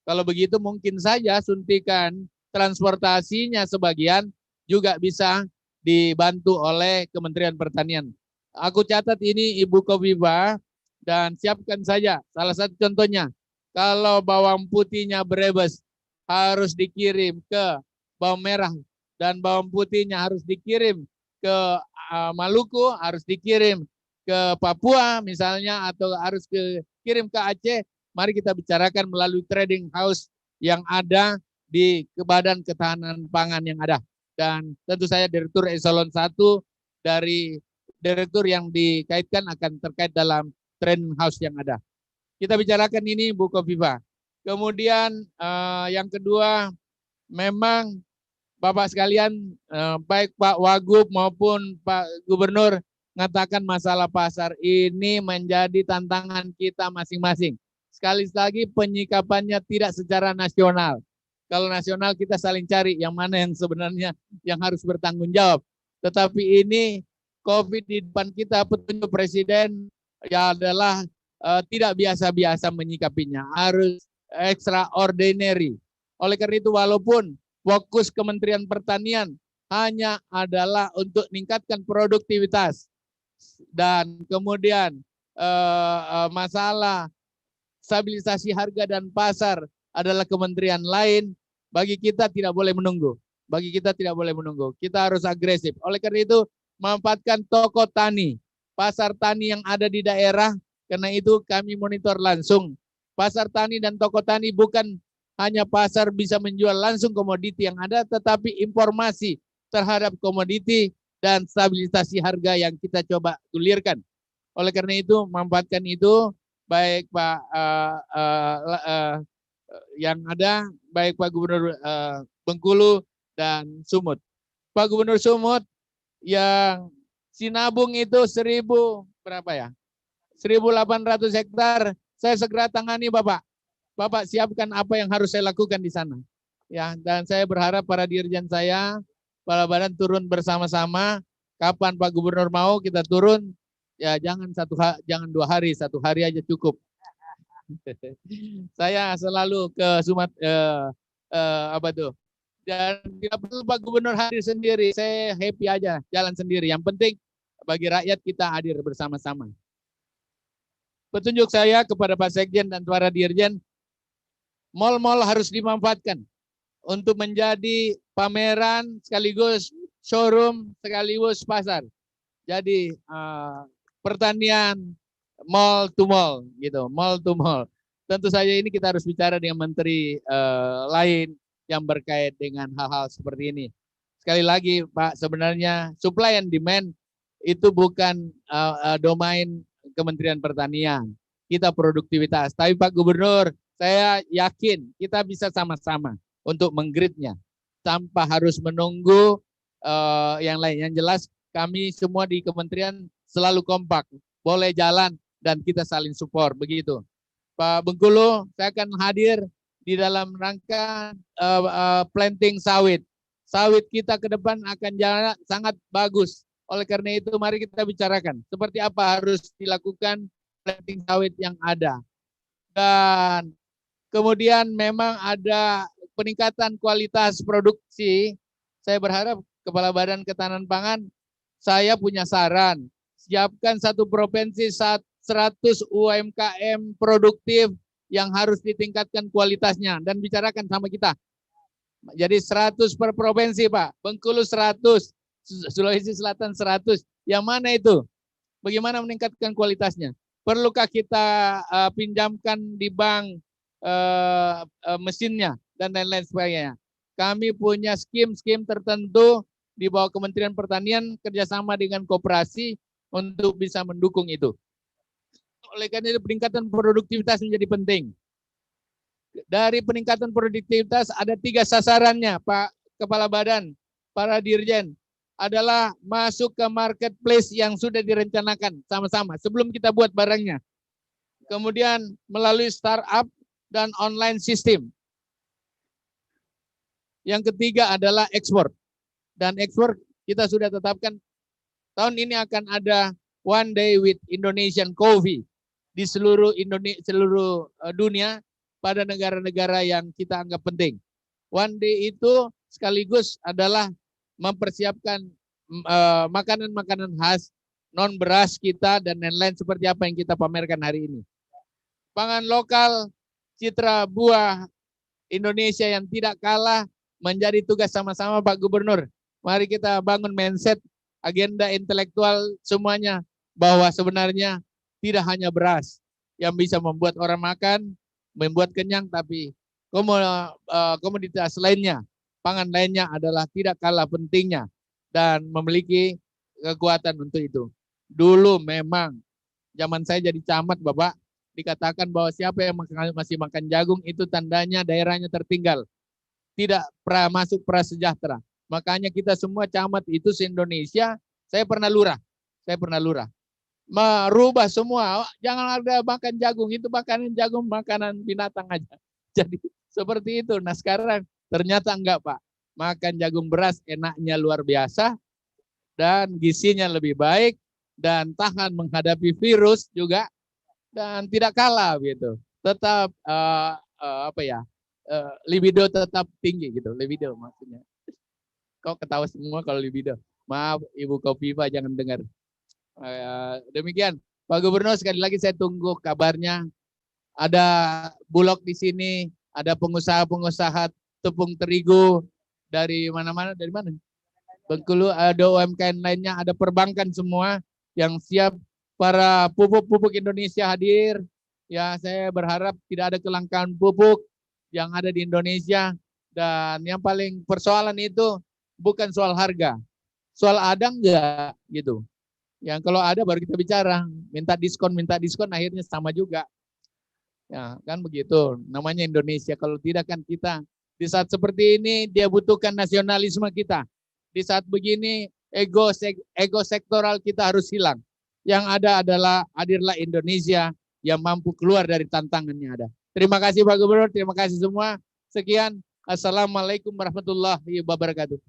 Kalau begitu mungkin saja suntikan transportasinya sebagian juga bisa dibantu oleh Kementerian Pertanian. Aku catat ini Ibu Kofifa dan siapkan saja. Salah satu contohnya Kalau bawang putihnya Brebes harus dikirim ke bawang merah dan bawang putihnya harus dikirim ke Maluku, harus dikirim ke Papua misalnya, atau harus kirim ke Aceh, mari kita bicarakan melalui trading house yang ada di Badan Ketahanan Pangan yang ada. Dan tentu saya Direktur Eselon 1 dari direktur yang dikaitkan akan terkait dalam trading house yang ada. Kita bicarakan ini Bu Kofifa. Kemudian yang kedua, memang Bapak sekalian, baik Pak Wagub maupun Pak Gubernur mengatakan masalah pasar ini menjadi tantangan kita masing-masing. Sekali lagi penyikapannya tidak secara nasional. Kalau nasional kita saling cari yang mana yang sebenarnya yang harus bertanggung jawab. Tetapi ini COVID di depan kita, petunjuk Presiden ya adalah tidak biasa-biasa menyikapinya, harus extraordinary. Oleh karena itu walaupun fokus Kementerian Pertanian hanya adalah untuk meningkatkan produktivitas dan kemudian masalah stabilisasi harga dan pasar adalah kementerian lain, bagi kita tidak boleh menunggu. Bagi kita tidak boleh menunggu. Kita harus agresif. Oleh karena itu memanfaatkan toko tani, pasar tani yang ada di daerah. Karena itu kami monitor langsung. Pasar tani dan toko tani bukan hanya pasar bisa menjual langsung komoditi yang ada, tetapi informasi terhadap komoditi dan stabilisasi harga yang kita coba gulirkan. Oleh karena itu, memanfaatkan itu, baik Pak yang ada, baik Pak Gubernur Bengkulu dan Sumut. Pak Gubernur Sumut yang Sinabung itu 1.000 berapa ya? 1.800 hektar, saya segera tangani Bapak. Bapak siapkan apa yang harus saya lakukan di sana. Ya, dan saya berharap para dirjen saya, para badan turun bersama-sama. Kapan Pak Gubernur mau kita turun, ya jangan 2 hari, 1 hari aja cukup. Saya selalu ke dan tidak perlu Pak Gubernur hadir sendiri, saya happy aja jalan sendiri. Yang penting bagi rakyat kita hadir bersama-sama. Petunjuk saya kepada Pak Sekjen dan para dirjen, mal-mal harus dimanfaatkan untuk menjadi pameran sekaligus showroom sekaligus pasar. Jadi pertanian mall to mall gitu, mall to mall. Tentu saja ini kita harus bicara dengan menteri lain yang berkait dengan hal-hal seperti ini. Sekali lagi Pak, sebenarnya supply and demand itu bukan domain Kementerian Pertanian. Kita produktivitas. Tapi Pak Gubernur, saya yakin kita bisa sama-sama untuk menggridnya tanpa harus menunggu yang lain. Yang jelas kami semua di kementerian selalu kompak, boleh jalan dan kita saling support begitu. Pak Bengkulu, saya akan hadir di dalam rangka planting sawit. Sawit kita ke depan akan jalan sangat bagus. Oleh karena itu mari kita bicarakan seperti apa harus dilakukan planting sawit yang ada. Dan kemudian memang ada peningkatan kualitas produksi. Saya berharap Kepala Badan Ketahanan Pangan, saya punya saran. Siapkan satu provinsi 100 UMKM produktif yang harus ditingkatkan kualitasnya dan bicarakan sama kita. Jadi 100 per provinsi Pak, Bengkulu 100, Sulawesi Selatan 100. Yang mana itu? Bagaimana meningkatkan kualitasnya? Perlukah kita pinjamkan di bank mesinnya dan lain-lain sebagainya? Kami punya skim-skim tertentu di bawah Kementerian Pertanian kerjasama dengan koperasi untuk bisa mendukung itu. Oleh karena itu peningkatan produktivitas menjadi penting. Dari peningkatan produktivitas ada 3 sasarannya Pak Kepala Badan, para dirjen, adalah masuk ke marketplace yang sudah direncanakan sama-sama sebelum kita buat barangnya. Kemudian melalui startup dan online system. Yang ketiga adalah ekspor. Dan ekspor kita sudah tetapkan tahun ini akan ada One Day with Indonesian Coffee di seluruh dunia pada negara-negara yang kita anggap penting. One Day itu sekaligus adalah mempersiapkan makanan-makanan khas non beras kita dan lain-lain seperti apa yang kita pamerkan hari ini. Pangan lokal citra buah Indonesia yang tidak kalah menjadi tugas sama-sama Pak Gubernur. Mari kita bangun mindset, agenda intelektual semuanya, bahwa sebenarnya tidak hanya beras yang bisa membuat orang makan, membuat kenyang, tapi komoditas lainnya, pangan lainnya adalah tidak kalah pentingnya dan memiliki kekuatan untuk itu. Dulu memang zaman saya jadi camat, Bapak, dikatakan bahwa siapa yang masih makan jagung itu tandanya daerahnya tertinggal, tidak masuk prasejahtera. Makanya kita semua camat itu se-Indonesia, saya pernah lurah, merubah semua, jangan ada makan jagung, itu makanan jagung makanan binatang aja. Jadi seperti itu. Nah sekarang ternyata enggak, Pak. Makan jagung beras enaknya luar biasa dan gizinya lebih baik dan tahan menghadapi virus juga dan tidak kalah gitu. Tetap libido tetap tinggi gitu. Libido maksudnya. Kok ketawa semua kalau libido. Maaf Ibu Kofifa, jangan dengar. Demikian Pak Gubernur, sekali lagi saya tunggu kabarnya. Ada Bulog di sini, ada pengusaha-pengusaha tepung terigu dari mana-mana, dari mana? Bengkulu, ada UMKM lainnya, ada perbankan semua yang siap. Para pupuk-pupuk Indonesia hadir. Ya, saya berharap tidak ada kelangkaan pupuk yang ada di Indonesia. Dan yang paling persoalan itu bukan soal harga, soal ada enggak gitu. Yang kalau ada baru kita bicara, minta diskon, akhirnya sama juga. Ya, kan begitu. Namanya Indonesia. Kalau tidak kan kita di saat seperti ini dia butuhkan nasionalisme kita. Di saat begini ego sektoral kita harus hilang. Yang ada adalah hadirlah Indonesia yang mampu keluar dari tantangan yang ada. Terima kasih Pak Gubernur, terima kasih semua. Sekian. Assalamualaikum warahmatullahi wabarakatuh.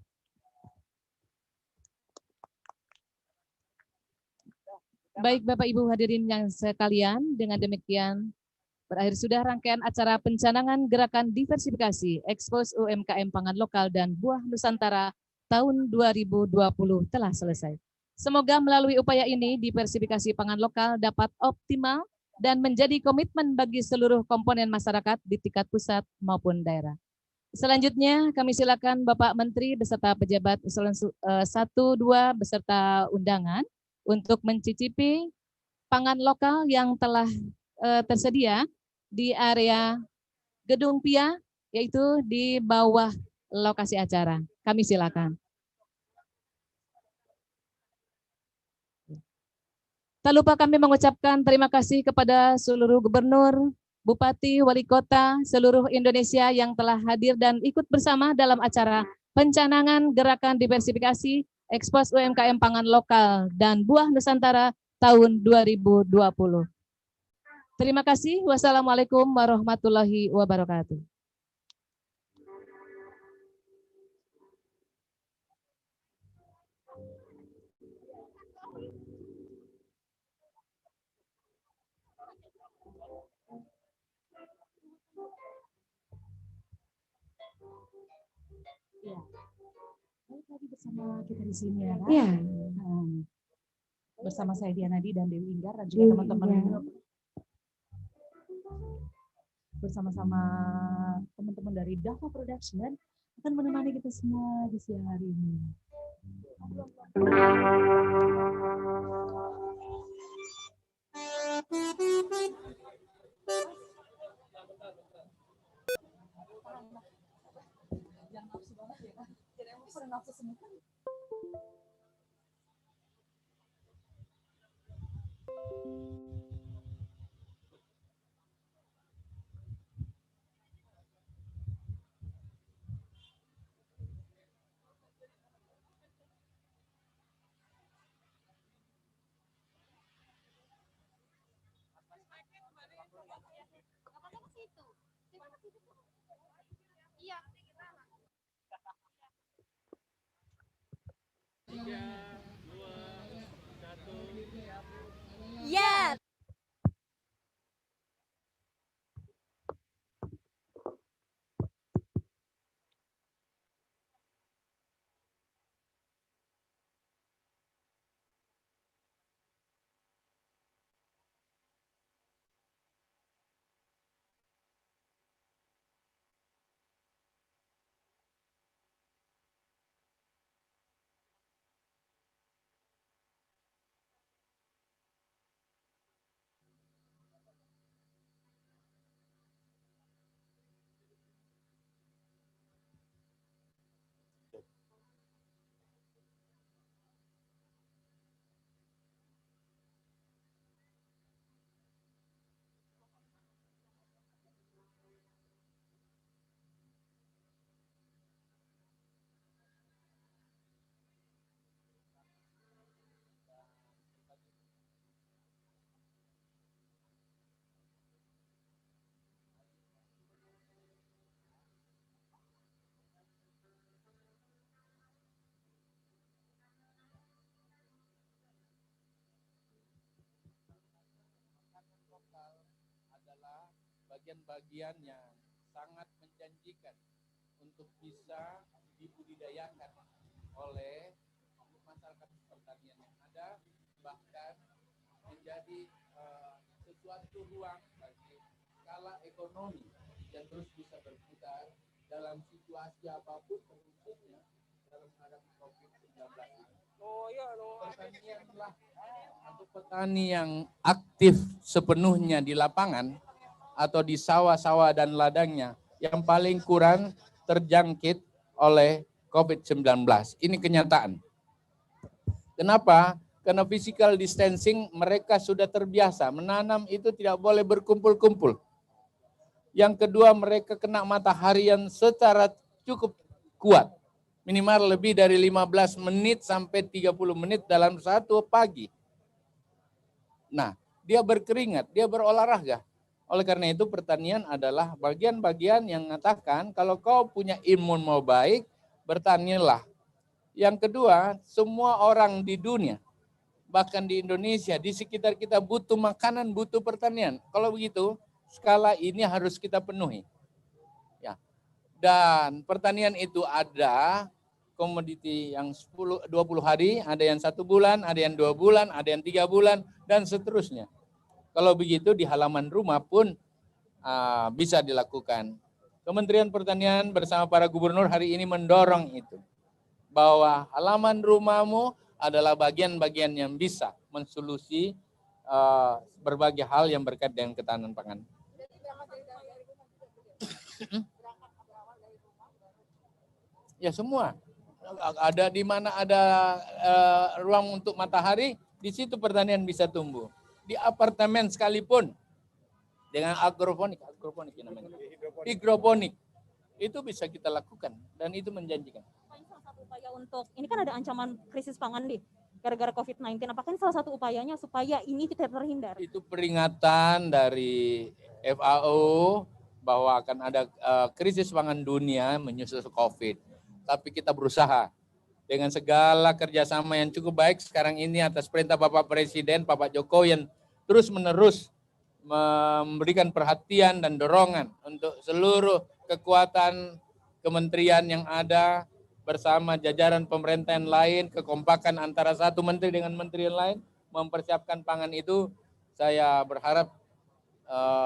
Baik Bapak Ibu hadirin yang sekalian, dengan demikian berakhir sudah rangkaian acara pencanangan gerakan diversifikasi ekspos UMKM pangan lokal dan buah Nusantara tahun 2020 telah selesai. Semoga melalui upaya ini diversifikasi pangan lokal dapat optimal dan menjadi komitmen bagi seluruh komponen masyarakat di tingkat pusat maupun daerah. Selanjutnya kami silakan Bapak Menteri beserta pejabat eselon 1, 2 beserta undangan untuk mencicipi pangan lokal yang telah tersedia di area Gedung PIA, yaitu di bawah lokasi acara. Kami silakan. Tak lupa kami mengucapkan terima kasih kepada seluruh gubernur, bupati, wali kota, seluruh Indonesia yang telah hadir dan ikut bersama dalam acara pencanangan gerakan diversifikasi ekspos UMKM pangan lokal dan buah Nusantara tahun 2020. Terima kasih. Wassalamualaikum warahmatullahi wabarakatuh. Ya. Tadi bersama kita di sini ya, Iya. Bersama saya Diana Di dan Dewi Inggar dan juga teman-teman bersama-sama teman-teman dari Dava Production akan menemani kita semua di siang hari ini. Yes. bagian-bagian yang sangat menjanjikan untuk bisa dibudidayakan oleh masyarakat pertanian yang ada, bahkan menjadi sesuatu ruang bagi skala ekonomi yang terus bisa berputar dalam situasi apapun, khususnya dalam menghadapi COVID-19. Pertanianlah atau petani yang aktif sepenuhnya di lapangan atau di sawah-sawah dan ladangnya yang paling kurang terjangkit oleh COVID-19. Ini kenyataan. Kenapa? Karena physical distancing mereka sudah terbiasa. Menanam itu tidak boleh berkumpul-kumpul. Yang kedua, mereka kena matahari yang secara cukup kuat. Minimal lebih dari 15 menit sampai 30 menit dalam satu pagi. Nah, dia berkeringat, dia berolahraga. Oleh karena itu pertanian adalah bagian-bagian yang mengatakan kalau kau punya imun mau baik, bertanilah. Yang kedua, semua orang di dunia, bahkan di Indonesia, di sekitar kita butuh makanan, butuh pertanian. Kalau begitu, skala ini harus kita penuhi. Ya. Dan pertanian itu ada komoditi yang 10-20 hari, ada yang 1 bulan, ada yang 2 bulan, ada yang 3 bulan, dan seterusnya. Kalau begitu di halaman rumah pun bisa dilakukan. Kementerian Pertanian bersama para gubernur hari ini mendorong itu. Bahwa halaman rumahmu adalah bagian-bagian yang bisa mensolusi berbagai hal yang berkait dengan ketahanan pangan. Ya semua. Ada di mana ada ruang untuk matahari, di situ pertanian bisa tumbuh. Di apartemen sekalipun dengan agroponik namanya. Hidroponik. Itu bisa kita lakukan dan itu menjanjikan. Upaya untuk ini kan ada ancaman krisis pangan nih gara-gara COVID-19. Apakah ini salah satu upayanya supaya ini tidak terhindar? Itu peringatan dari FAO bahwa akan ada krisis pangan dunia menyusul COVID. Tapi kita berusaha dengan segala kerjasama yang cukup baik sekarang ini atas perintah Bapak Presiden, Bapak Jokowi yang terus-menerus memberikan perhatian dan dorongan untuk seluruh kekuatan kementerian yang ada bersama jajaran pemerintahan lain, kekompakan antara satu menteri dengan menteri yang lain, mempersiapkan pangan itu, saya berharap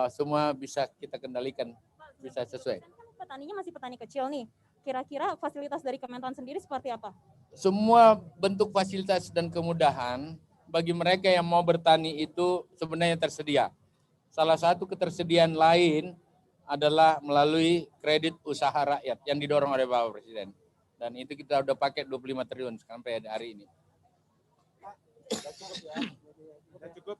semua bisa kita kendalikan, bisa sesuai. Petaninya masih petani kecil nih, kira-kira fasilitas dari Kementan sendiri seperti apa? Semua bentuk fasilitas dan kemudahan bagi mereka yang mau bertani itu sebenarnya tersedia. Salah satu ketersediaan lain adalah melalui kredit usaha rakyat yang didorong oleh Bapak Presiden. Dan itu kita udah pakai 25 triliun sampai hari ini. Sudah cukup ya. Sudah cukup.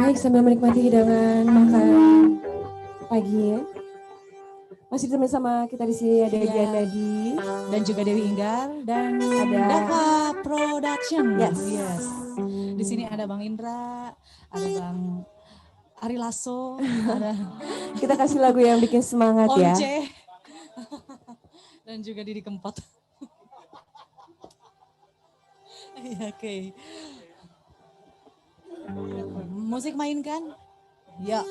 Baik, sambil menikmati hidangan makan pagi ya. Masih bersama kita di sini ada Dian Nadi dan juga Dewi Inggar dan ada Dava Production. Yes. Di sini ada Bang Indra, ada Bang Ari Lasso, ada kita kasih lagu yang bikin semangat ya. Once. Dan juga Didi Kempot. Ya, oke. Musik mainkan. Ya.